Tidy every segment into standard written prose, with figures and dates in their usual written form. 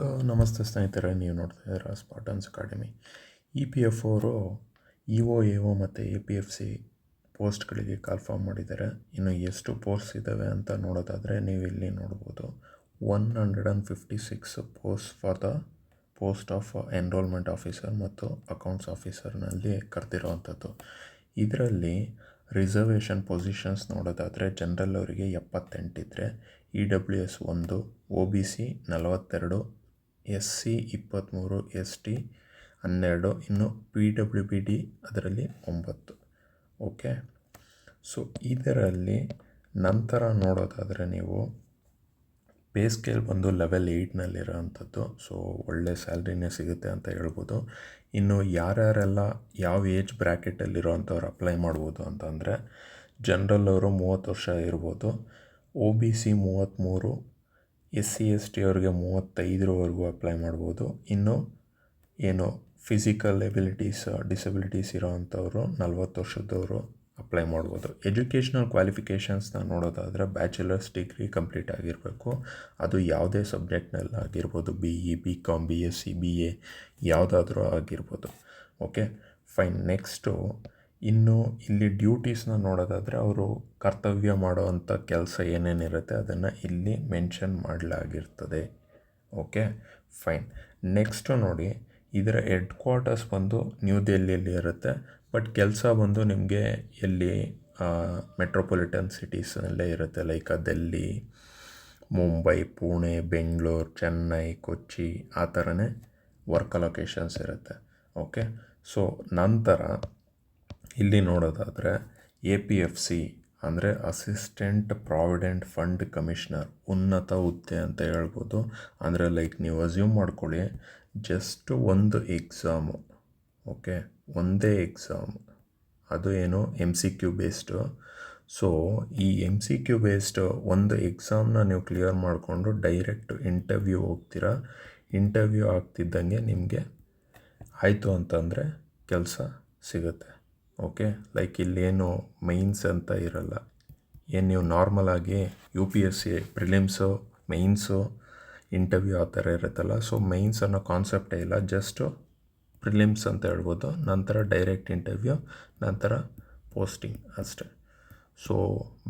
Hello ನಮಸ್ತೆ ಸ್ನೇಹಿತರೆ, ನೀವು ನೋಡ್ತಾ ಇದ್ದೀರಾ ಸ್ಪಾಟನ್ಸ್ ಅಕಾಡೆಮಿ. ಇ ಪಿ ಎಫ್ ಅವರು ಇ ಒ ಎ ಒ ಮತ್ತು ಎ ಪಿ ಎಫ್ ಸಿ ಪೋಸ್ಟ್ಗಳಿಗೆ ಕಾಲ್ಫಾರ್ಮ್ ಮಾಡಿದ್ದಾರೆ. ಇನ್ನು ಎಷ್ಟು ಪೋಸ್ಟ್ ಇದ್ದಾವೆ ಅಂತ ನೋಡೋದಾದರೆ ನೀವು ಇಲ್ಲಿ ನೋಡ್ಬೋದು 156 post for the post of enrolment officer ಮತ್ತು ಅಕೌಂಟ್ಸ್ ಆಫೀಸರ್ನಲ್ಲಿ ಕರೆದಿರೋವಂಥದ್ದು. ಇದರಲ್ಲಿ ರಿಸರ್ವೇಷನ್ ಪೊಸಿಷನ್ಸ್ ನೋಡೋದಾದರೆ ಜನರಲ್ ಅವರಿಗೆ 78 ಇದ್ದರೆ, E W S 1, O B C 42, S C 23, S T 12, ಇನ್ನು ಪಿ ಡಬ್ಲ್ಯೂ ಬಿ ಡಿ ಅದರಲ್ಲಿ 9. ಓಕೆ, ಸೊ ಇದರಲ್ಲಿ ನಂತರ ನೋಡೋದಾದರೆ ನೀವು ಪೇ ಸ್ಕೇಲ್ ಬಂದು ಲೆವೆಲ್ 8ನಲ್ಲಿರೋ ಅಂಥದ್ದು. ಸೊ ಒಳ್ಳೆ ಸ್ಯಾಲ್ರಿನೇ ಸಿಗುತ್ತೆ ಅಂತ ಹೇಳ್ಬೋದು. ಇನ್ನು ಯಾರ್ಯಾರೆಲ್ಲ ಯಾವ ಏಜ್ ಬ್ರ್ಯಾಕೆಟಲ್ಲಿರೋ ಅಂಥವ್ರು ಅಪ್ಲೈ ಮಾಡ್ಬೋದು ಅಂತಂದರೆ, ಜನರಲ್ ಅವರು 30 ವರ್ಷ ಇರ್ಬೋದು, O B C 33, S C S T ಅವ್ರಿಗೆ 35ವರೆಗೂ ಅಪ್ಲೈ ಮಾಡ್ಬೋದು. ಇನ್ನು ಏನು ಫಿಸಿಕಲ್ ಡಿಸಬಿಲಿಟೀಸ್ ಇರೋ ಅಂಥವ್ರು 40 ವರ್ಷದವರು ಅಪ್ಲೈ ಮಾಡ್ಬೋದು. ಎಜುಕೇಷ್ನಲ್ ಕ್ವಾಲಿಫಿಕೇಷನ್ಸ್ನ ನೋಡೋದಾದರೆ ಬ್ಯಾಚುಲರ್ಸ್ ಡಿಗ್ರಿ ಕಂಪ್ಲೀಟ್ ಆಗಿರಬೇಕು. ಅದು ಯಾವುದೇ ಸಬ್ಜೆಕ್ಟ್ನಲ್ಲಿ ಆಗಿರ್ಬೋದು, B E, B com, B S C, B A ಯಾವುದಾದ್ರೂ ಆಗಿರ್ಬೋದು. Okay fine. ನೆಕ್ಸ್ಟು ಇನ್ನು ಇಲ್ಲಿ ಡ್ಯೂಟೀಸ್ನ ನೋಡೋದಾದರೆ ಅವರು ಕರ್ತವ್ಯ ಮಾಡೋವಂಥ ಕೆಲಸ ಏನೇನಿರುತ್ತೆ ಅದನ್ನು ಇಲ್ಲಿ ಮೆನ್ಷನ್ ಮಾಡಲಾಗಿರ್ತದೆ. Okay fine. ನೆಕ್ಸ್ಟು ನೋಡಿ, ಇದರ ಹೆಡ್ ಕ್ವಾರ್ಟರ್ಸ್ ಬಂದು ನ್ಯೂ ದೆಹಲಿಯಲ್ಲಿ ಇರುತ್ತೆ. ಬಟ್ ಕೆಲಸ ಬಂದು ನಿಮಗೆ ಎಲ್ಲಿ ಮೆಟ್ರೋಪಾಲಿಟನ್ ಸಿಟೀಸ್ನಲ್ಲೇ ಇರುತ್ತೆ. ಲೈಕ್ ದಿಲ್ಲಿ, ಮುಂಬೈ, ಪುಣೆ, ಬೆಂಗಳೂರು, ಚೆನ್ನೈ, ಕೊಚ್ಚಿ ಆ ಥರನೇ ವರ್ಕ್ ಲೊಕೇಶನ್ಸ್ ಇರುತ್ತೆ. ಓಕೆ, ಸೊ ನಂತರ ಇಲ್ಲಿ ನೋಡೋದಾದರೆ ಎ ಪಿ ಎಫ್ ಸಿ ಅಂದರೆ ಅಸಿಸ್ಟೆಂಟ್ ಪ್ರಾವಿಡೆಂಟ್ ಫಂಡ್ ಕಮಿಷನರ್, ಉನ್ನತ ಹುದ್ದೆ ಅಂತ ಹೇಳ್ಬೋದು. ಅಂದರೆ ಲೈಕ್ ನೀವು ಅಸ್ಯೂಮ್ ಮಾಡ್ಕೊಳ್ಳಿ, ಜಸ್ಟ್ ಒಂದು ಎಕ್ಸಾಮು, ಓಕೆ ಒಂದೇ ಎಕ್ಸಾಮ್, ಅದು ಏನು M C Q based. So ಈ ಎಮ್ ಸಿ ಕ್ಯೂ ಬೇಸ್ಡ್ ಒಂದು ಎಕ್ಸಾಮ್ನ ನೀವು ಕ್ಲಿಯರ್ ಮಾಡಿಕೊಂಡು ಡೈರೆಕ್ಟ್ ಇಂಟರ್ವ್ಯೂ ಹೋಗ್ತೀರಾ. ಇಂಟರ್ವ್ಯೂ ಆಗ್ತಿದ್ದಂಗೆ ನಿಮಗೆ ಆಯಿತು ಅಂತಂದರೆ ಕೆಲಸ ಸಿಗುತ್ತೆ. ಓಕೆ, ಲೈಕ್ ಇಲ್ಲೇನು ಮೈನ್ಸ್ ಅಂತ ಇರಲ್ಲ. ಏನು ನೀವು ನಾರ್ಮಲಾಗಿ U P S C prelims, mains, interview ಆ ಥರ ಇರುತ್ತಲ್ಲ. ಸೊ ಮೈನ್ಸ್ ಅನ್ನೋ ಕಾನ್ಸೆಪ್ಟೇ ಇಲ್ಲ, ಜಸ್ಟು ಪ್ರಿಲಿಮ್ಸ್ ಅಂತ ಹೇಳ್ಬೋದು. ನಂತರ ಡೈರೆಕ್ಟ್ ಇಂಟರ್ವ್ಯೂ, ನಂತರ ಪೋಸ್ಟಿಂಗ್ ಅಷ್ಟೆ. ಸೊ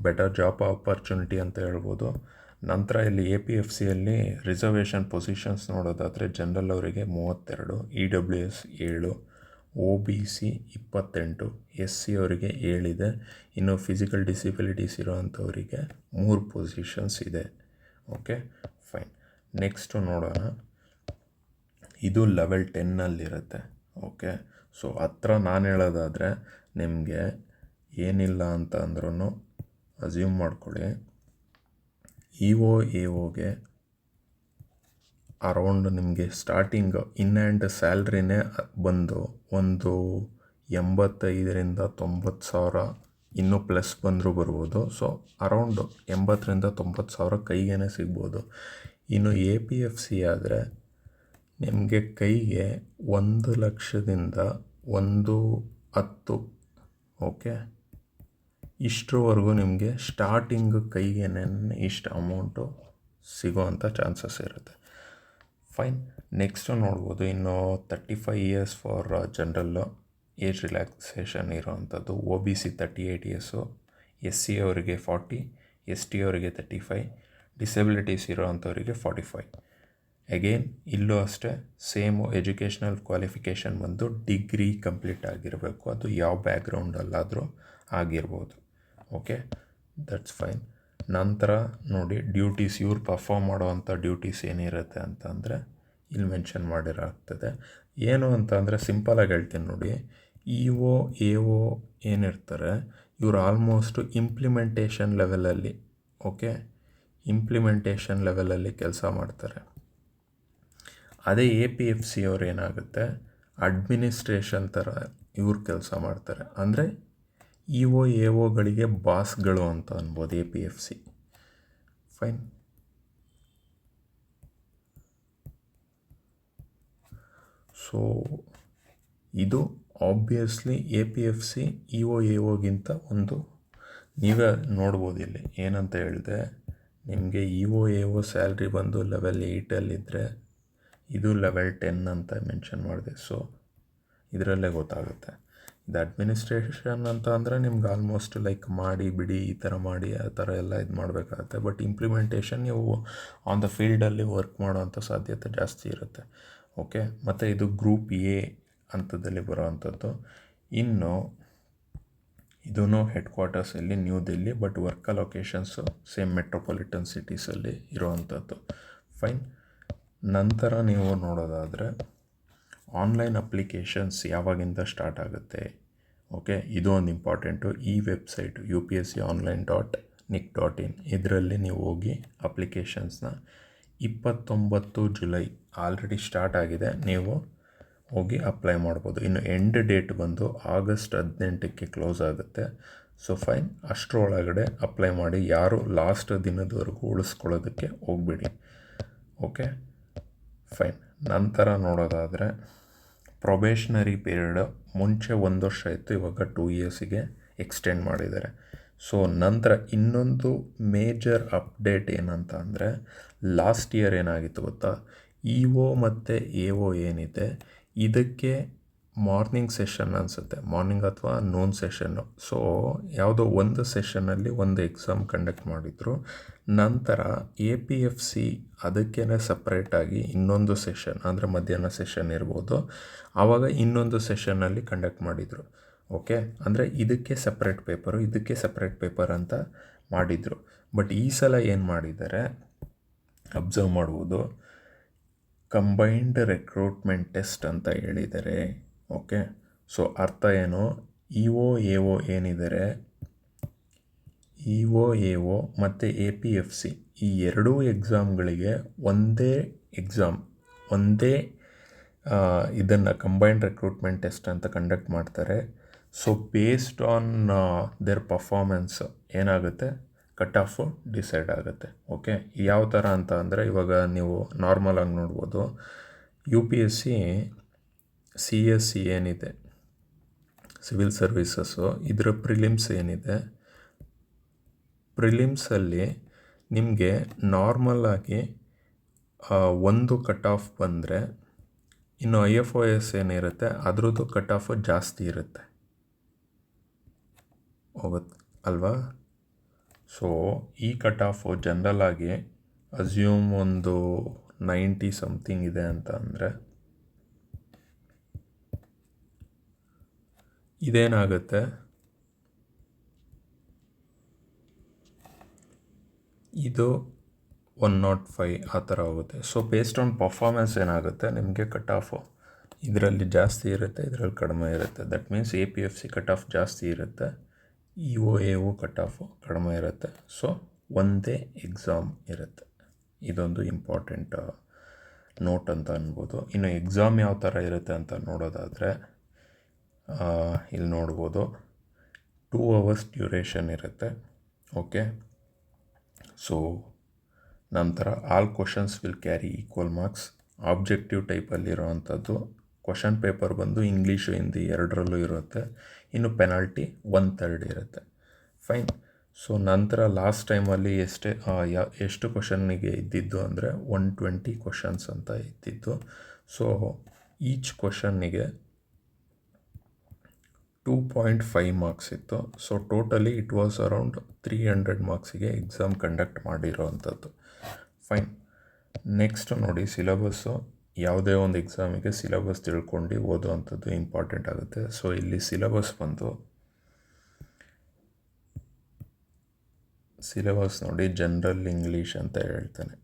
ಬೆಟರ್ ಜಾಬ್ ಆಪರ್ಚುನಿಟಿ ಅಂತ ಹೇಳ್ಬೋದು. ನಂತರ ಇಲ್ಲಿ ಎ ಪಿ ಎಫ್ ಸಿಯಲ್ಲಿ ರಿಸರ್ವೇಷನ್ ಪೊಸಿಷನ್ಸ್ ನೋಡೋದಾದರೆ ಜನರಲ್ ಅವರಿಗೆ 32, E W S 7, O B C 28, S C ಅವರಿಗೆ 7 ಇದೆ. ಇನ್ನು ಫಿಸಿಕಲ್ ಡಿಸಬಿಲಿಟೀಸ್ ಇರೋವಂಥವರಿಗೆ 3 ಪೊಸಿಷನ್ಸ್ ಇದೆ. Okay fine. ನೆಕ್ಸ್ಟು ನೋಡೋಣ, ಇದು ಲೆವೆಲ್ 10ನಲ್ಲಿರುತ್ತೆ. ಓಕೆ, ಸೊ ಹತ್ರ ನಾನು ಹೇಳೋದಾದರೆ ನಿಮಗೆ ಏನಿಲ್ಲ ಅಂತ ಅಂದ್ರೂ ಅಸ್ಯೂಮ್ ಮಾಡ್ಕೊಳ್ಳಿ, ಇ ಒ ಎ ಒಗೆ ಅರೌಂಡ್ ನಿಮಗೆ ಸ್ಟಾರ್ಟಿಂಗ್ ಇನ್ ಹ್ಯಾಂಡ್ ಸ್ಯಾಲ್ರಿನೇ ಬಂದು ಒಂದು 85,000 to 90,000 ಇನ್ನೂ ಪ್ಲಸ್ ಬಂದರೂ ಬರ್ಬೋದು. ಸೊ ಅರೌಂಡು 80,000 to 90,000 ಕೈಗೇ ಸಿಗ್ಬೋದು. ಇನ್ನು ಎ ಪಿ ಎಫ್ ಸಿ ಆದರೆ ನಿಮಗೆ ಕೈಗೆ 1,00,000 1,10,000, ಓಕೆ ಇಷ್ಟರವರೆಗೂ ನಿಮಗೆ ಸ್ಟಾರ್ಟಿಂಗ್ ಕೈಗೇನೆ ಇಷ್ಟು ಅಮೌಂಟು ಸಿಗೋವಂಥ ಚಾನ್ಸಸ್ ಇರುತ್ತೆ. ಫೈನ್. ನೆಕ್ಸ್ಟು ನೋಡ್ಬೋದು, ಇನ್ನು 35 years for general age relaxation ಇರೋವಂಥದ್ದು. O B C 38 years, S C ಅವರಿಗೆ 40, ಎಸ್ ಟಿ ಅವರಿಗೆ 35, ಡಿಸಬಿಲಿಟೀಸ್ ಇರೋವಂಥವರಿಗೆ 45. ಅಗೇನ್ ಇಲ್ಲೂ ಅಷ್ಟೇ ಸೇಮು ಎಜುಕೇಷ್ನಲ್ ಕ್ವಾಲಿಫಿಕೇಷನ್ ಬಂದು ಡಿಗ್ರಿ ಕಂಪ್ಲೀಟ್ ಆಗಿರಬೇಕು. ಅದು ಯಾವ ಬ್ಯಾಕ್ಗ್ರೌಂಡಲ್ಲಾದರೂ ಆಗಿರ್ಬೋದು. Okay, that's fine. ನಂತರ ನೋಡಿ ಡ್ಯೂಟೀಸ್, ಇವ್ರು ಪರ್ಫಾರ್ಮ್ ಮಾಡೋವಂಥ ಡ್ಯೂಟೀಸ್ ಏನಿರುತ್ತೆ ಅಂತಂದರೆ ಇಲ್ಲಿ ಮೆನ್ಷನ್ ಮಾಡಿರಾಗ್ತದೆ. ಏನು ಅಂತ ಅಂದರೆ ಸಿಂಪಲಾಗಿ ಹೇಳ್ತೀನಿ ನೋಡಿ, ಇ ಒ ಎ ಒ ಏನಿರ್ತಾರೆ ಇವರು ಆಲ್ಮೋಸ್ಟು ಇಂಪ್ಲಿಮೆಂಟೇಷನ್ ಲೆವೆಲಲ್ಲಿ, ಓಕೆ ಇಂಪ್ಲಿಮೆಂಟೇಷನ್ ಲೆವೆಲಲ್ಲಿ ಕೆಲಸ ಮಾಡ್ತಾರೆ. ಅದೇ ಎ ಪಿ ಎಫ್ ಸಿ ಅವ್ರು ಏನಾಗುತ್ತೆ ಅಡ್ಮಿನಿಸ್ಟ್ರೇಷನ್ ಥರ ಇವ್ರು ಕೆಲಸ ಮಾಡ್ತಾರೆ. ಅಂದರೆ ಇ ಒ ಎ ಒಗಳಿಗೆ ಬಾಸ್ಗಳು ಅಂತ ಅನ್ಬೋದು A P F C. Fine. So ಇದು obviously A P F C E O A ಒಗಿಂತ ಒಂದು ನೀವೇ ನೋಡ್ಬೋದು ಇಲ್ಲಿ ಏನಂತ ಹೇಳಿದೆ, ನಿಮಗೆ E O A O salary ಬಂದು ಲೆವೆಲ್ 8ಅಲ್ಲಿದ್ದರೆ ಇದು ಲೆವೆಲ್ 10 ಅಂತ ಮೆನ್ಷನ್ ಮಾಡಿದೆ. ಸೊ ಇದರಲ್ಲೇ ಗೊತ್ತಾಗುತ್ತೆ. ಇದು ಅಡ್ಮಿನಿಸ್ಟ್ರೇಷನ್ ಅಂತ ಅಂದರೆ ನಿಮ್ಗೆ ಆಲ್ಮೋಸ್ಟ್ ಲೈಕ್ ಮಾಡಿ ಬಿಡಿ ಈ ಥರ ಮಾಡಿ ಆ ಥರ ಎಲ್ಲ ಇದು ಮಾಡಬೇಕಾಗತ್ತೆ. ಬಟ್ ಇಂಪ್ಲಿಮೆಂಟೇಷನ್ ನೀವು ಆನ್ ದ ಫೀಲ್ಡಲ್ಲಿ ವರ್ಕ್ ಮಾಡೋವಂಥ ಸಾಧ್ಯತೆ ಜಾಸ್ತಿ ಇರುತ್ತೆ. ಓಕೆ, ಮತ್ತು ಇದು ಗ್ರೂಪ್ ಎ ಹಂತದಲ್ಲಿ ಬರೋವಂಥದ್ದು. ಇನ್ನು ಇದೂ ಹೆಡ್ ಕ್ವಾರ್ಟರ್ಸಲ್ಲಿ New Delhi, but work locations same metropolitan ಸಿಟೀಸಲ್ಲಿ ಇರೋವಂಥದ್ದು. ಫೈನ್. ನಂತರ ನೀವು ನೋಡೋದಾದರೆ ಆನ್ಲೈನ್ ಅಪ್ಲಿಕೇಶನ್ಸ್ ಯಾವಾಗಿಂದ ಸ್ಟಾರ್ಟ್ ಆಗುತ್ತೆ. ಓಕೆ, ಇದು ಒಂದು ಇಂಪಾರ್ಟೆಂಟು. ಈ ವೆಬ್ಸೈಟ್ upsconline.nic.in ಇದರಲ್ಲಿ ನೀವು ಹೋಗಿ ಅಪ್ಲಿಕೇಶನ್ಸ್ನ 29 ಜುಲೈ ಆಲ್ರೆಡಿ ಸ್ಟಾರ್ಟ್ ಆಗಿದೆ, ನೀವು ಹೋಗಿ ಅಪ್ಲೈ ಮಾಡ್ಬೋದು. ಇನ್ನು ಎಂಡ್ ಡೇಟ್ ಬಂದು ಆಗಸ್ಟ್ 18ಕ್ಕೆ ಕ್ಲೋಸ್ ಆಗುತ್ತೆ. ಸೊ ಫೈನ್, ಅಷ್ಟರೊಳಗಡೆ ಅಪ್ಲೈ ಮಾಡಿ. ಯಾರು ಲಾಸ್ಟ್ ದಿನದವರೆಗೂ ಉಳಿಸ್ಕೊಳ್ಳೋದಕ್ಕೆ ಹೋಗ್ಬಿಡಿ. Okay fine. ನಂತರ ನೋಡೋದಾದರೆ ಪ್ರೊಬೇಷನರಿ ಪೀರಿಯಡ್ ಮುಂಚೆ 1 ವರ್ಷ ಇತ್ತು, ಇವಾಗ 2 ಇಯರ್ಸಿಗೆ ಎಕ್ಸ್ಟೆಂಡ್ ಮಾಡಿದ್ದಾರೆ. ಸೊ ನಂತರ ಇನ್ನೊಂದು ಮೇಜರ್ ಅಪ್ಡೇಟ್ ಏನಂತ ಅಂದರೆ ಲಾಸ್ಟ್ ಇಯರ್ ಏನಾಗಿತ್ತು ಗೊತ್ತಾ, ಇ.ಒ ಮತ್ತು ಎ.ಒ ಏನಿದೆ ಇದಕ್ಕೆ ಮಾರ್ನಿಂಗ್ ಸೆಷನ್ ಅನಿಸುತ್ತೆ, ಮಾರ್ನಿಂಗ್ ಅಥವಾ ನೂನ್ ಸೆಷನ್ನು. ಸೊ ಯಾವುದೋ ಒಂದು ಸೆಷನ್ನಲ್ಲಿ ಒಂದು ಎಕ್ಸಾಮ್ ಕಂಡಕ್ಟ್ ಮಾಡಿದರು. ನಂತರ APFC ಅದಕ್ಕೇ ಸಪ್ರೇಟಾಗಿ ಇನ್ನೊಂದು ಸೆಷನ್, ಅಂದರೆ ಮಧ್ಯಾಹ್ನ ಸೆಷನ್ ಇರ್ಬೋದು, ಆವಾಗ ಇನ್ನೊಂದು ಸೆಷನ್ನಲ್ಲಿ ಕಂಡಕ್ಟ್ ಮಾಡಿದರು. ಓಕೆ, ಅಂದರೆ ಇದಕ್ಕೆ ಸಪ್ರೇಟ್ ಪೇಪರು, ಇದಕ್ಕೆ ಸಪ್ರೇಟ್ ಪೇಪರ್ ಅಂತ ಮಾಡಿದರು. ಬಟ್ ಈ ಸಲ ಏನು ಮಾಡಿದ್ದಾರೆ ಅಬ್ಸರ್ವ್ ಮಾಡ್ಬೋದು, ಕಂಬೈನ್ಡ್ ರೆಕ್ರೂಟ್ಮೆಂಟ್ ಟೆಸ್ಟ್ ಅಂತ ಹೇಳಿದ್ದಾರೆ. ಓಕೆ, ಸೊ ಅರ್ಥ ಏನು, ಇ.ಒ ಎ.ಒ ಏನಿದ್ದಾರೆ, ಇ.ಒ ಎ.ಒ ಮತ್ತು APFC ಈ ಎರಡೂ ಎಕ್ಸಾಮ್ಗಳಿಗೆ ಒಂದೇ ಎಕ್ಸಾಮ್, ಒಂದೇ ಇದನ್ನು ಕಂಬೈನ್ಡ್ ರಿಕ್ರೂಟ್ಮೆಂಟ್ ಟೆಸ್ಟ್ ಅಂತ ಕಂಡಕ್ಟ್ ಮಾಡ್ತಾರೆ. So based on there performance ಏನಾಗುತ್ತೆ, ಕಟ್ ಆಫು ಡಿಸೈಡ್ ಆಗುತ್ತೆ. ಓಕೆ, ಯಾವ ಥರ ಅಂತ ಅಂದರೆ ಇವಾಗ ನೀವು ನಾರ್ಮಲಾಗಿ ನೋಡ್ಬೋದು, UPSC CSC ಏನಿದೆ ಸಿವಿಲ್ ಸರ್ವೀಸಸ್ಸು, ಇದರ ಪ್ರಿಲಿಮ್ಸ್ ಏನಿದೆ, ಪ್ರಿಲಿಮ್ಸಲ್ಲಿ ನಿಮಗೆ ನಾರ್ಮಲಾಗಿ ಒಂದು ಕಟ್ ಆಫ್ ಬಂದರೆ ಇನ್ನು IFOS ಏನಿರುತ್ತೆ ಅದರದ್ದು ಕಟ್ ಆಫು ಜಾಸ್ತಿ ಇರುತ್ತೆ, ಹೋಗುತ್ತೆ ಅಲ್ವಾ. ಸೊ ಈ ಕಟ್ ಆಫು ಜನರಲಾಗಿ ಅಸ್ಯೂಮ್ ಒಂದು 90 ಸಮಥಿಂಗ್ ಇದೆ ಅಂತ ಅಂದರೆ ಇದೇನಾಗುತ್ತೆ, ಇದು 105 ಆ ಥರ ಹೋಗುತ್ತೆ. ಸೊ ಬೇಸ್ಡ್ ಆನ್ ಪರ್ಫಾರ್ಮೆನ್ಸ್ ಏನಾಗುತ್ತೆ ನಿಮಗೆ ಕಟ್ ಆಫು ಇದರಲ್ಲಿ ಜಾಸ್ತಿ ಇರುತ್ತೆ, ಇದರಲ್ಲಿ ಕಡಿಮೆ ಇರುತ್ತೆ. That means APFC cut off ಜಾಸ್ತಿ ಇರುತ್ತೆ, ಇ.ಒ ಎ.ಒ ಕಟ್ ಆಫು ಕಡಿಮೆ ಇರುತ್ತೆ. ಸೊ ಒಂದೇ ಎಕ್ಸಾಮ್ ಇರುತ್ತೆ. ಇದೊಂದು ಇಂಪಾರ್ಟೆಂಟ್ ನೋಟ್ ಅಂತ ಅನ್ಬೋದು. ಇನ್ನು ಎಕ್ಸಾಮ್ ಯಾವ ಥರ ಇರುತ್ತೆ ಅಂತ ನೋಡೋದಾದರೆ ಇಲ್ಲಿ ನೋಡ್ಬೋದು 2 hours ಡ್ಯೂರೇಷನ್ ಇರುತ್ತೆ. ಓಕೆ, ಸೊ ನಂತರ all questions will carry equal marks. Objective ಟೈಪಲ್ಲಿರೋವಂಥದ್ದು. ಕ್ವಶನ್ ಪೇಪರ್ ಬಂದು ಇಂಗ್ಲೀಷು ಹಿಂದಿ ಎರಡರಲ್ಲೂ ಇರುತ್ತೆ. ಇನ್ನು ಪೆನಾಲ್ಟಿ 1/3 ಇರುತ್ತೆ. ಫೈನ್. ಸೊ ನಂತರ ಲಾಸ್ಟ್ ಟೈಮಲ್ಲಿ ಎಷ್ಟು ಕ್ವಶನ್ನಿಗೆ ಇದ್ದಿದ್ದು ಅಂದರೆ 120 ಕ್ವಶನ್ಸ್ ಅಂತ ಇದ್ದಿದ್ದು. ಸೊ ಈಚ್ ಕ್ವಶನ್ನಿಗೆ 2.5 ಮಾರ್ಕ್ಸ್ ಇತ್ತು. So totally it was around 300 ಮಾರ್ಕ್ಸಿಗೆ ಎಕ್ಸಾಮ್ ಕಂಡಕ್ಟ್ ಮಾಡಿರೋವಂಥದ್ದು. ಫೈನ್. ನೆಕ್ಸ್ಟ್ ನೋಡಿ ಸಿಲೆಬಸ್ಸು. ಯಾವುದೇ ಒಂದು ಎಕ್ಸಾಮಿಗೆ ಸಿಲೆಬಸ್ ತಿಳ್ಕೊಂಡು ಓದುವಂಥದ್ದು ಇಂಪಾರ್ಟೆಂಟ್ ಆಗುತ್ತೆ. ಸೊ ಇಲ್ಲಿ ಸಿಲೆಬಸ್ ನೋಡಿ ಜನರಲ್ ಇಂಗ್ಲೀಷ್ ಅಂತ ಹೇಳ್ತಾನೆ.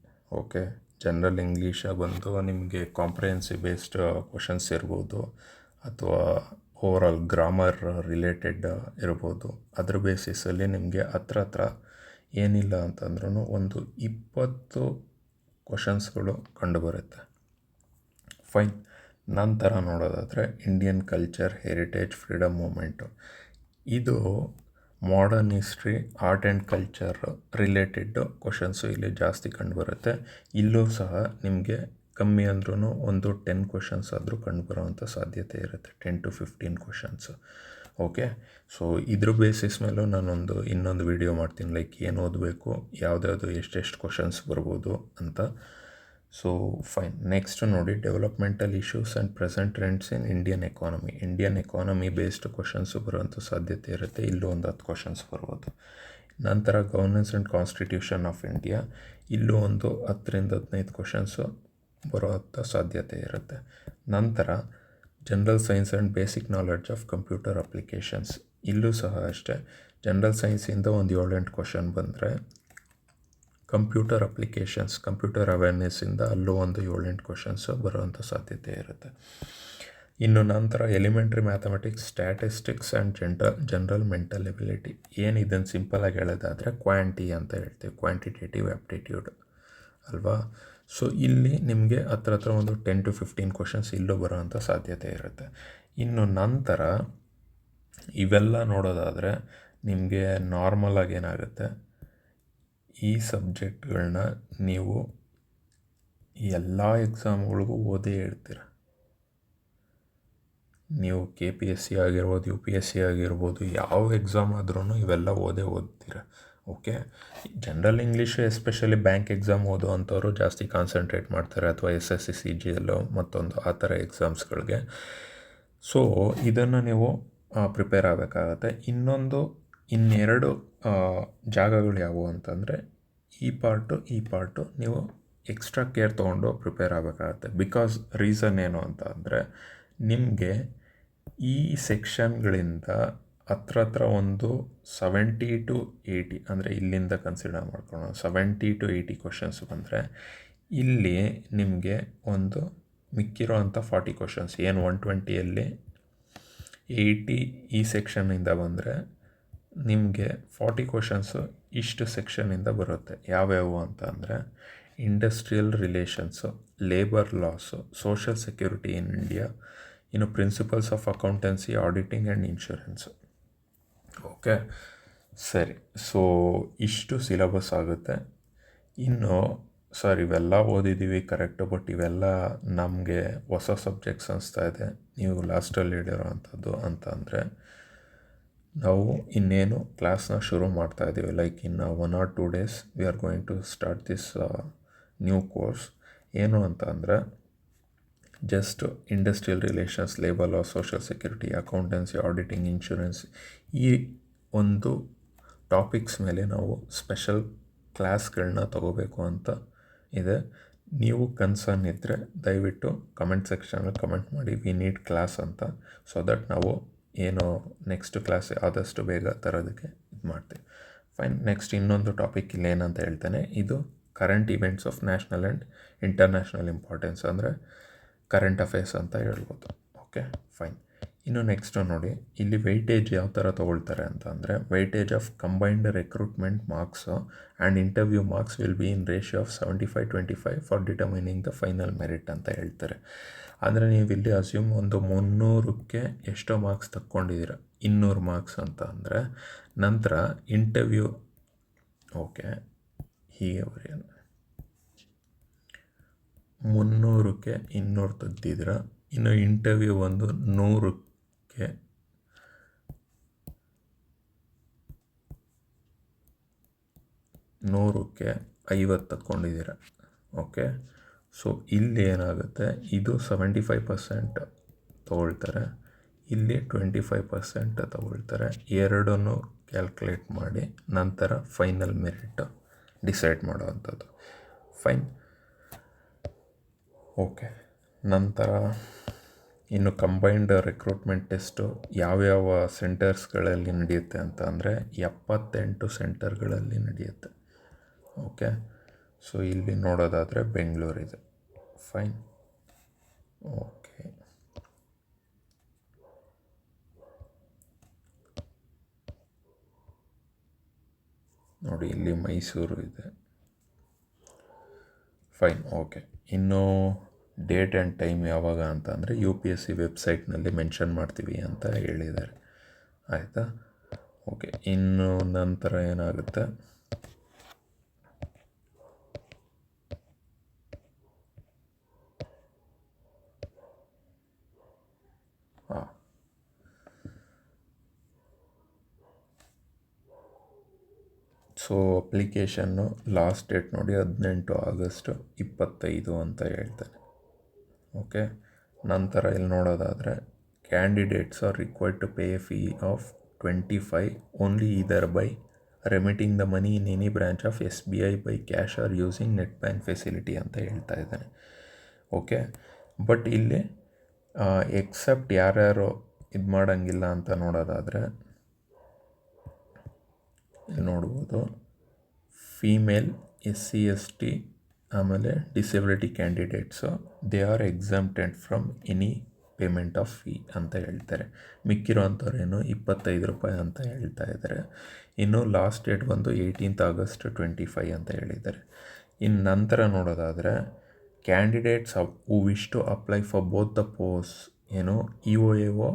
ಓಕೆ, ಜನರಲ್ ಇಂಗ್ಲೀಷ ಬಂದು ನಿಮಗೆ ಕಾಂಪ್ರಿಹೆನ್ಸಿವ್ ಬೇಸ್ಡ್ ಕ್ವಶನ್ಸ್ ಇರ್ಬೋದು ಅಥವಾ ಓವರಾಲ್ ಗ್ರಾಮರ್ ರಿಲೇಟೆಡ್ ಇರ್ಬೋದು. ಅದ್ರ ಬೇಸಿಸಲ್ಲಿ ನಿಮಗೆ ಹತ್ರ ಏನಿಲ್ಲ ಅಂತಂದ್ರೂ ಒಂದು 20 ಕ್ವಶನ್ಸ್ಗಳು ಕಂಡುಬರುತ್ತೆ. ಫೈನ್. ನಂತರ ನೋಡೋದಾದರೆ Indian culture, heritage, freedom movement. ಇದು modern history, art and culture related questions ಇಲ್ಲಿ ಜಾಸ್ತಿ ಕಂಡುಬರುತ್ತೆ. ಇಲ್ಲೂ ಸಹ ನಿಮಗೆ ಕಮ್ಮಿ ಅಂದ್ರೂ ಒಂದು 10 ಕ್ವಶನ್ಸ್ ಆದರೂ ಕಂಡುಬರೋವಂಥ ಸಾಧ್ಯತೆ ಇರುತ್ತೆ, 10 to 15 ಕ್ವಶನ್ಸು. ಓಕೆ, ಸೊ ಇದ್ರ ಬೇಸಿಸ್ ಮೇಲೂ ನಾನೊಂದು ಇನ್ನೊಂದು ವಿಡಿಯೋ ಮಾಡ್ತೀನಿ, ಲೈಕ್ ಏನು ಓದಬೇಕು, ಯಾವುದ್ಯಾವುದು ಎಷ್ಟೆಷ್ಟು ಕ್ವಶನ್ಸ್ ಬರ್ಬೋದು ಅಂತ. So fine. ನೆಕ್ಸ್ಟ್ ನೋಡಿ, developmental issues and present trends in Indian economy. Indian economy based questions ಬರುವಂಥ ಸಾಧ್ಯತೆ ಇರುತ್ತೆ. ಇಲ್ಲೂ ಒಂದು 10 ಕ್ವಶನ್ಸ್ ಬರ್ಬೋದು. ನಂತರ governance and constitution of India. ಇಲ್ಲೂ ಒಂದು 10-15 ಕ್ವಶನ್ಸು ಬರುವಂಥ ಸಾಧ್ಯತೆ ಇರುತ್ತೆ. ನಂತರ general science and basic knowledge of computer applications. ಇಲ್ಲೂ ಸಹ ಅಷ್ಟೇ, ಜನರಲ್ ಸೈನ್ಸಿಂದ ಒಂದು 7-8 ಕ್ವಶನ್ ಬಂದರೆ, ಕಂಪ್ಯೂಟರ್ ಅಪ್ಲಿಕೇಶನ್ಸ್, ಕಂಪ್ಯೂಟರ್ ಅವೇರ್ನೆಸ್ಸಿಂದ ಅಲ್ಲೂ ಒಂದು 7-8 ಕ್ವಶನ್ಸು ಬರುವಂಥ ಸಾಧ್ಯತೆ ಇರುತ್ತೆ. ಇನ್ನು ನಂತರ elementary mathematics, statistics and general mental ability. ಏನು ಇದನ್ನು ಸಿಂಪಲಾಗಿ ಹೇಳೋದಾದರೆ ಕ್ವಾಂಟಿ ಅಂತ ಹೇಳ್ತೀವಿ, ಕ್ವಾಂಟಿಟೇಟಿವ್ ಆ್ಯಪ್ಟಿಟ್ಯೂಡ್ ಅಲ್ವಾ. ಸೊ ಇಲ್ಲಿ ನಿಮಗೆ ಹತ್ರ ಒಂದು 10-15 ಕ್ವಶನ್ಸ್ ಇಲ್ಲೂ ಬರೋವಂಥ ಸಾಧ್ಯತೆ ಇರುತ್ತೆ. ಇನ್ನು ನಂತರ ಇವೆಲ್ಲ ನೋಡೋದಾದರೆ ನಿಮಗೆ ನಾರ್ಮಲಾಗಿ ಏನಾಗುತ್ತೆ, ಈ ಸಬ್ಜೆಕ್ಟ್ಗಳನ್ನ ನೀವು ಎಲ್ಲ ಎಕ್ಸಾಮ್ಗಳಿಗೂ ಓದೇ ಇರ್ತೀರ. ನೀವು KPSC ಆಗಿರ್ಬೋದು, UPSC ಆಗಿರ್ಬೋದು, ಯಾವ ಎಕ್ಸಾಮ್ ಆದ್ರೂ ಇವೆಲ್ಲ ಓದ್ತೀರ. Okay, general English especially bank exam ಓದೋ ಅಂಥವ್ರು ಜಾಸ್ತಿ ಕಾನ್ಸಂಟ್ರೇಟ್ ಮಾಡ್ತಾರೆ, ಅಥವಾ SSC CGL ಮತ್ತೊಂದು ಆ ಥರ ಎಕ್ಸಾಮ್ಸ್ಗಳಿಗೆ. ಸೊ ಇದನ್ನು ನೀವು ಪ್ರಿಪೇರ್ ಆಗಬೇಕಾಗತ್ತೆ. ಇನ್ನೆರಡು ಜಾಗಗಳು ಯಾವುವು ಅಂತಂದರೆ ಈ ಪಾರ್ಟು ನೀವು ಎಕ್ಸ್ಟ್ರಾ ಕೇರ್ ತೊಗೊಂಡು ಪ್ರಿಪೇರ್ ಆಗಬೇಕಾಗತ್ತೆ. ಬಿಕಾಸ್ ರೀಸನ್ ಏನು ಅಂತ ಅಂದರೆ, ನಿಮಗೆ ಈ ಸೆಕ್ಷನ್ಗಳಿಂದ ಹತ್ರ ಒಂದು 70-80, ಅಂದರೆ ಇಲ್ಲಿಂದ ಕನ್ಸಿಡರ್ ಮಾಡ್ಕೊಳ್ಳೋಣ, 70-80 ಕ್ವಶನ್ಸ್ ಬಂದರೆ, ಇಲ್ಲಿ ನಿಮಗೆ ಒಂದು ಮಿಕ್ಕಿರೋ ಅಂಥ 40 ಕ್ವಶನ್ಸ್, ಏನು 120ಯಲ್ಲಿ 80 ಈ ಸೆಕ್ಷನ್ನಿಂದ ಬಂದರೆ ನಿಮಗೆ 40 ಕ್ವಶನ್ಸು ಇಷ್ಟು ಸೆಕ್ಷನ್ನಿಂದ ಬರುತ್ತೆ. ಯಾವ್ಯಾವು ಅಂತ ಅಂದರೆ, industrial relations, labour laws, social security in India, ಇನ್ನು principles of accountancy, auditing and insurance. Okay, ಸರಿ. ಸೊ ಇಷ್ಟು ಸಿಲೆಬಸ್ ಆಗುತ್ತೆ. ಇನ್ನು ಸರ್ ಇವೆಲ್ಲ ಓದಿದ್ದೀವಿ ಕರೆಕ್ಟು, ಬಟ್ ಇವೆಲ್ಲ ನಮಗೆ ಹೊಸ ಸಬ್ಜೆಕ್ಟ್ಸ್ ಅನಿಸ್ತಾ ಇದೆ ನೀವು ಲಾಸ್ಟಲ್ಲಿ ಹೇಳಿರೋ ಅಂಥದ್ದು ಅಂತ ಅಂದರೆ, ನಾವು ಇನ್ನೇನು ಕ್ಲಾಸ್ನ ಶುರು ಮಾಡ್ತಾಯಿದ್ದೀವಿ. Like in 1 or 2 days we are going to start this new course. ಏನು ಅಂತ ಅಂದರೆ, just industrial relations, labour law, social security, accountancy, auditing, insurance, ಈ ಒಂದು ಟಾಪಿಕ್ಸ್ ಮೇಲೆ ನಾವು ಸ್ಪೆಷಲ್ ಕ್ಲಾಸ್ಗಳನ್ನ ತಗೋಬೇಕು ಅಂತ ಇದೆ. ನೀವು ಕನ್ಸರ್ನ್ ಇದ್ದರೆ ದಯವಿಟ್ಟು ಕಮೆಂಟ್ ಸೆಕ್ಷನಲ್ಲಿ ಕಮೆಂಟ್ ಮಾಡಿ, ವಿ ನೀಡ್ ಕ್ಲಾಸ್ ಅಂತ. ಸೊ ದಟ್ ನಾವು ಏನು ನೆಕ್ಸ್ಟ್ ಕ್ಲಾಸ್ ಆದಷ್ಟು ಬೇಗ ತರೋದಕ್ಕೆ ಇದು ಮಾಡ್ತೀವಿ. ಫೈನ್. ನೆಕ್ಸ್ಟ್ ಇನ್ನೊಂದು ಟಾಪಿಕ್ ಇಲ್ಲಿ ಏನಂತ ಹೇಳ್ತಾನೆ, ಇದು current events of national and international importance, ಅಂದರೆ ಕರೆಂಟ್ ಅಫೇರ್ಸ್ ಅಂತ ಹೇಳ್ಬೋದು. Okay, fine. ಇನ್ನು ನೆಕ್ಸ್ಟು ನೋಡಿ, ಇಲ್ಲಿ ವೆಯ್ಟೇಜ್ ಯಾವ ಥರ ತೊಗೊಳ್ತಾರೆ ಅಂತ ಅಂದರೆ, weightage of combined recruitment marks and interview marks will be in ratio of 75-25 for determining the final merit ಅಂತ ಹೇಳ್ತಾರೆ. ಅಂದರೆ ನೀವು ಇಲ್ಲಿ ಅಸ್ಯೂಮ್ ಒಂದು 300ಕ್ಕೆ ಎಷ್ಟೋ ಮಾರ್ಕ್ಸ್ ತಕ್ಕೊಂಡಿದ್ದೀರ, 200 ಮಾರ್ಕ್ಸ್ ಅಂತ ಅಂದರೆ, ನಂತರ ಇಂಟರ್ವ್ಯೂ, ಓಕೆ ಹೀಗೆ ಬರೆಯೋಣ, 300ಕ್ಕೆ 200 ತೆಗ್ದಿದ್ದೀರ. ಇನ್ನು ಇಂಟರ್ವ್ಯೂ ಒಂದು 100ಕ್ಕೆ 50 ತಕ್ಕೊಂಡಿದ್ದೀರ. ಓಕೆ, ಸೊ ಇಲ್ಲಿ ಏನಾಗುತ್ತೆ, ಇದು 75% ತೊಗೊಳ್ತಾರೆ, ಇಲ್ಲಿ 25% ತೊಗೊಳ್ತಾರೆ. ಎರಡನ್ನೂ ಕ್ಯಾಲ್ಕುಲೇಟ್ ಮಾಡಿ ನಂತರ ಫೈನಲ್ ಮೆರಿಟ್ ಡಿಸೈಡ್ ಮಾಡೋವಂಥದ್ದು. ಫೈನ್. ಓಕೆ, ನಂತರ ಇನ್ನು ಕಂಬೈನ್ಡ್ ರಿಕ್ರೂಟ್ಮೆಂಟ್ ಟೆಸ್ಟು ಯಾವ್ಯಾವ ಸೆಂಟರ್ಸ್ಗಳಲ್ಲಿ ನಡೆಯುತ್ತೆ ಅಂತ ಅಂದರೆ, 78 ಸೆಂಟರ್ಗಳಲ್ಲಿ ನಡೆಯುತ್ತೆ. ಓಕೆ, ಸೊ ಇಲ್ಲಿ ನೋಡೋದಾದರೆ ಬೆಂಗಳೂರಿದೆ. ಫೈನ್. ಓಕೆ, ನೋಡಿ ಇಲ್ಲಿ ಮೈಸೂರು ಇದೆ. ಫೈನ್. ಓಕೆ, ಇನ್ನು ಡೇಟ್ ಆ್ಯಂಡ್ ಟೈಮ್ ಯಾವಾಗ ಅಂತ ಅಂದರೆ UPSC ವೆಬ್ಸೈಟ್ನಲ್ಲಿ ಮೆನ್ಷನ್ ಮಾಡ್ತೀವಿ ಅಂತ ಹೇಳಿದ್ದಾರೆ. ಆಯಿತಾ? ಓಕೆ, ಇನ್ನು ನಂತರ ಏನಾಗುತ್ತೆ, ಸೊ ಅಪ್ಲಿಕೇಶನ್ನು ಲಾಸ್ಟ್ ಡೇಟ್ ನೋಡಿ 18 ಆಗಸ್ಟ್ 25 ಅಂತ ಹೇಳ್ತಾನೆ. ಓಕೆ, ನಂತರ ಇಲ್ಲಿ ನೋಡೋದಾದರೆ candidates are required to pay a fee of 25 only either by remitting the money in any branch of SBI by cash or using net bank facility ಅಂತ ಹೇಳ್ತಾ ಇದ್ದಾನೆ. Okay, but ಇಲ್ಲಿ ಎಕ್ಸೆಪ್ಟ್ ಯಾರ್ಯಾರು ಇದು ಮಾಡೋಂಗಿಲ್ಲ ಅಂತ ನೋಡೋದಾದರೆ ಇಲ್ಲಿ ನೋಡ್ಬೋದು, ಫೀಮೇಲ್, SC/ST, ಆಮೇಲೆ disability candidates they are exempted from any payment of fee ಅಂತ ಹೇಳ್ತಾರೆ. ಮಿಕ್ಕಿರೋಂಥವ್ರೇನು 25 ರೂಪಾಯಿ ಅಂತ ಹೇಳ್ತಾ ಇದ್ದಾರೆ. ಇನ್ನು ಲಾಸ್ಟ್ ಡೇಟ್ ಬಂದು 18 ಆಗಸ್ಟ್ 25 ಅಂತ ಹೇಳಿದ್ದಾರೆ. ಇನ್ನು ನಂತರ ನೋಡೋದಾದರೆ candidates who wish to apply for both the post ಏನು EOAO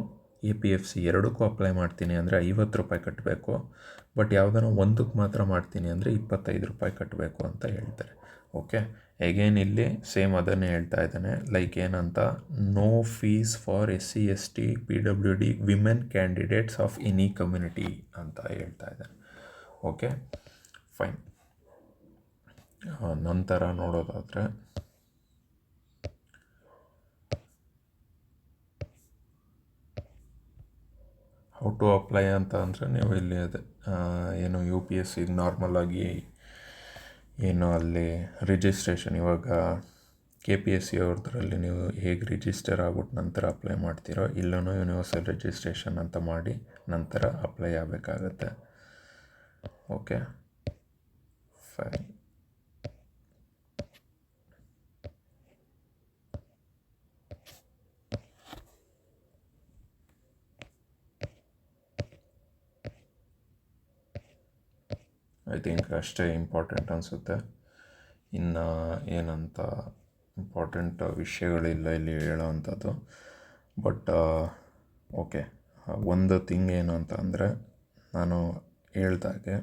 APFC ಎರಡಕ್ಕೂ ಅಪ್ಲೈ ಮಾಡ್ತೀನಿ ಅಂದರೆ 50 ರೂಪಾಯಿ ಕಟ್ಟಬೇಕು. ಬಟ್ ಯಾವುದೋ ಒಂದಕ್ಕೆ ಮಾತ್ರ ಮಾಡ್ತೀನಿ ಅಂದರೆ 25 ರೂಪಾಯಿ ಕಟ್ಟಬೇಕು ಅಂತ ಹೇಳ್ತಾರೆ. ಓಕೆ, ಎಗೇನ್ ಇಲ್ಲಿ ಸೇಮ್ ಅದನ್ನೇ ಹೇಳ್ತಾ ಇದ್ದಾನೆ. ಲೈಕ್ ಏನಂತ, no fees for SC/ST PWD women candidates of any community ಅಂತ ಹೇಳ್ತಾ ಇದ್ದಾನೆ. Okay, fine. ನಂತರ ನೋಡೋದಾದರೆ ಹೌ ಟು ಅಪ್ಲೈ ಅಂತ ಅಂದರೆ ನೀವು ಇಲ್ಲಿ ಅದೇ ಏನು UPSC ನಾರ್ಮಲಾಗಿ ಏನು ಅಲ್ಲಿ ರಿಜಿಸ್ಟ್ರೇಷನ್ ಇವಾಗ KPSC ಅವ್ರದ್ರಲ್ಲಿ ನೀವು ಹೇಗೆ ರಿಜಿಸ್ಟರ್ ಆಗ್ಬಿಟ್ಟು ನಂತರ ಅಪ್ಲೈ ಮಾಡ್ತೀರೋ ಇಲ್ಲೂ ಯೂನಿವರ್ಸಲ್ ರಿಜಿಸ್ಟ್ರೇಷನ್ ಅಂತ ಮಾಡಿ ನಂತರ ಅಪ್ಲೈ ಆಗಬೇಕಾಗತ್ತೆ. Okay, fine. ಐ ಥಿಂಕ್ ಅಷ್ಟೇ ಇಂಪಾರ್ಟೆಂಟ್ ಅನಿಸುತ್ತೆ. ಇನ್ನು ಏನಂತ ಇಂಪಾರ್ಟೆಂಟ್ ವಿಷಯಗಳಿಲ್ಲ ಇಲ್ಲಿ ಹೇಳೋವಂಥದ್ದು. ಬಟ್ ಓಕೆ, ಒಂದು ಥಿಂಗ್ ಏನು ಅಂತ ಅಂದರೆ ನಾನು ಹೇಳ್ದಾಗೆ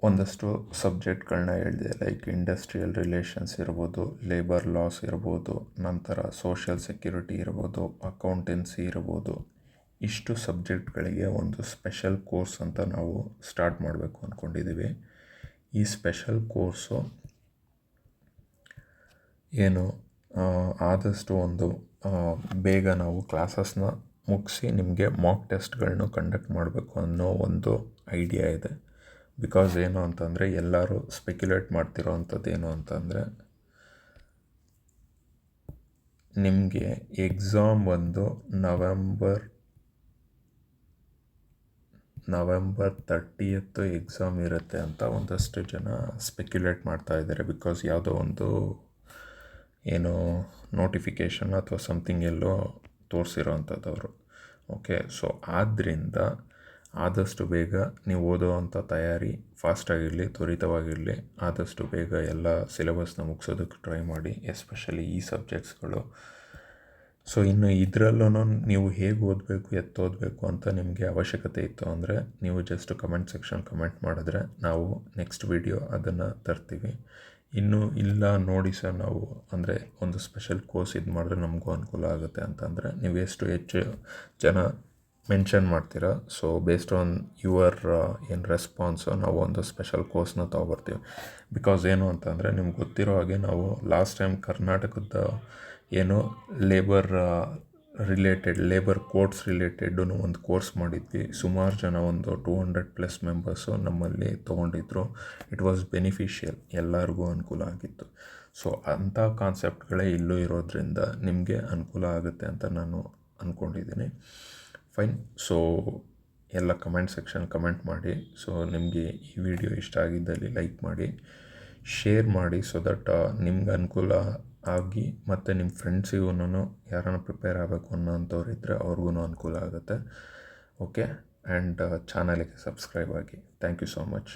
ಒಂದಷ್ಟು ಸಬ್ಜೆಕ್ಟ್ಗಳನ್ನ ಹೇಳಿದೆ. ಲೈಕ್ ಇಂಡಸ್ಟ್ರಿಯಲ್ ರಿಲೇಷನ್ಸ್ ಇರ್ಬೋದು, ಲೇಬರ್ ಲಾಸ್ ಇರ್ಬೋದು, ನಂತರ ಸೋಷಿಯಲ್ ಸೆಕ್ಯೂರಿಟಿ ಇರ್ಬೋದು, ಅಕೌಂಟೆನ್ಸಿ ಇರ್ಬೋದು. ಇಷ್ಟು ಸಬ್ಜೆಕ್ಟ್ಗಳಿಗೆ ಒಂದು ಸ್ಪೆಷಲ್ ಕೋರ್ಸ್ ಅಂತ ನಾವು ಸ್ಟಾರ್ಟ್ ಮಾಡಬೇಕು ಅಂದ್ಕೊಂಡಿದ್ದೀವಿ. ಈ ಸ್ಪೆಷಲ್ ಕೋರ್ಸು ಏನು ಆದಷ್ಟು ಒಂದು ಬೇಗ ನಾವು ಕ್ಲಾಸಸ್ನ ಮುಗಿಸಿ ನಿಮಗೆ ಮಾಕ್ ಟೆಸ್ಟ್ಗಳನ್ನ ಕಂಡಕ್ಟ್ ಮಾಡಬೇಕು ಅನ್ನೋ ಒಂದು ಐಡಿಯಾ ಇದೆ. ಬಿಕಾಸ್ ಏನು ಅಂತಂದರೆ ಎಲ್ಲರೂ ಸ್ಪೆಕ್ಯುಲೇಟ್ ಮಾಡ್ತಿರೋ ಅಂಥದ್ದು ಏನು ಅಂತಂದರೆ ನಿಮಗೆ ಎಕ್ಸಾಮ್ ಒಂದು ನವೆಂಬರ್ 30 ಎಕ್ಸಾಮ್ ಇರುತ್ತೆ ಅಂತ ಒಂದಷ್ಟು ಜನ ಸ್ಪೆಕ್ಯುಲೇಟ್ ಮಾಡ್ತಾ ಇದ್ದಾರೆ. ಬಿಕಾಸ್ ಯಾವುದೋ ಒಂದು ಏನು ನೋಟಿಫಿಕೇಷನ್ ಅಥವಾ ಸಮಥಿಂಗ್ ಎಲ್ಲೋ ತೋರಿಸಿರೋ ಅಂಥದ್ದವರು. ಓಕೆ, ಸೊ ಆದ್ದರಿಂದ ಆದಷ್ಟು ಬೇಗ ನೀವು ಓದೋವಂಥ ತಯಾರಿ ಫಾಸ್ಟಾಗಿರಲಿ, ತ್ವರಿತವಾಗಿರಲಿ. ಆದಷ್ಟು ಬೇಗ ಎಲ್ಲ ಸಿಲೆಬಸ್ನ ಮುಗಿಸೋದಕ್ಕೆ ಟ್ರೈ ಮಾಡಿ, ಎಸ್ಪೆಷಲಿ ಈ ಸಬ್ಜೆಕ್ಟ್ಸ್ಗಳು. ಸೊ ಇನ್ನು ಇದರಲ್ಲೂ ನೀವು ಹೇಗೆ ಓದಬೇಕು, ಓದಬೇಕು ಅಂತ ನಿಮಗೆ ಅವಶ್ಯಕತೆ ಇತ್ತು ಅಂದರೆ ನೀವು ಜಸ್ಟ್ ಕಮೆಂಟ್ ಸೆಕ್ಷನ್ ಕಮೆಂಟ್ ಮಾಡಿದ್ರೆ ನಾವು ನೆಕ್ಸ್ಟ್ ವಿಡಿಯೋ ಅದನ್ನು ತರ್ತೀವಿ. ಇನ್ನೂ ಇಲ್ಲ ನೋಡಿ ಸರ್ ನಾವು ಅಂದರೆ ಒಂದು ಸ್ಪೆಷಲ್ ಕೋರ್ಸ್ ಇದು ಮಾಡಿದ್ರೆ ನಮಗೂ ಅನುಕೂಲ ಆಗುತ್ತೆ ಅಂತಂದರೆ ನೀವು ಎಷ್ಟು ಹೆಚ್ಚು ಜನ ಮೆನ್ಷನ್ ಮಾಡ್ತೀರಾ, ಸೊ ಬೇಸ್ಡ್ ಆನ್ ಯುವರ್ ಏನು ರೆಸ್ಪಾನ್ಸು ನಾವು ಒಂದು ಸ್ಪೆಷಲ್ ಕೋರ್ಸ್ನ ತೊಗೊಬರ್ತೀವಿ. ಬಿಕಾಸ್ ಏನು ಅಂತಂದರೆ ನಿಮ್ಗೆ ಗೊತ್ತಿರೋ ಹಾಗೆ ನಾವು ಲಾಸ್ಟ್ ಟೈಮ್ ಕರ್ನಾಟಕದ ಏನು ಲೇಬರ್ ಕೋಡ್ಸ್ ರಿಲೇಟೆಡ್ ಒಂದು ಕೋರ್ಸ್ ಮಾಡಿದ್ವಿ. ಸುಮಾರು ಜನ ಒಂದು 200+ ಮೆಂಬರ್ಸು ನಮ್ಮಲ್ಲಿ ತೊಗೊಂಡಿದ್ರು. ಇಟ್ ವಾಸ್ ಬೆನಿಫಿಷಿಯಲ್, ಎಲ್ಲರಿಗೂ ಅನುಕೂಲ ಆಗಿತ್ತು. ಸೊ ಅಂಥ ಕಾನ್ಸೆಪ್ಟ್ಗಳೇ ಇಲ್ಲೂ ಇರೋದ್ರಿಂದ ನಿಮಗೆ ಅನುಕೂಲ ಆಗುತ್ತೆ ಅಂತ ನಾನು ಅಂದ್ಕೊಂಡಿದ್ದೀನಿ. ಫೈನ್. ಸೊ ಎಲ್ಲ ಕಮೆಂಟ್ ಸೆಕ್ಷನ್ ಕಮೆಂಟ್ ಮಾಡಿ. ಸೊ ನಿಮಗೆ ಈ ವಿಡಿಯೋ ಇಷ್ಟ ಆಗಿದ್ದಲ್ಲಿ ಲೈಕ್ ಮಾಡಿ, ಶೇರ್ ಮಾಡಿ, ಸೊ ದಟ್ ನಿಮ್ಗೆ ಅನುಕೂಲ ಆಗಿ ಮತ್ತು ನಿಮ್ಮ ಫ್ರೆಂಡ್ಸಿಗೂ ಯಾರನ್ನ ಪ್ರಿಪೇರ್ ಆಗಬೇಕು ಅನ್ನೋಂಥವ್ರು ಇದ್ದರೆ ಅವ್ರಿಗೂ ಅನುಕೂಲ ಆಗುತ್ತೆ. ಓಕೆ, ಆ್ಯಂಡ್ ಚಾನಲಿಗೆ ಸಬ್ಸ್ಕ್ರೈಬ್ ಆಗಿ. Thank you so much.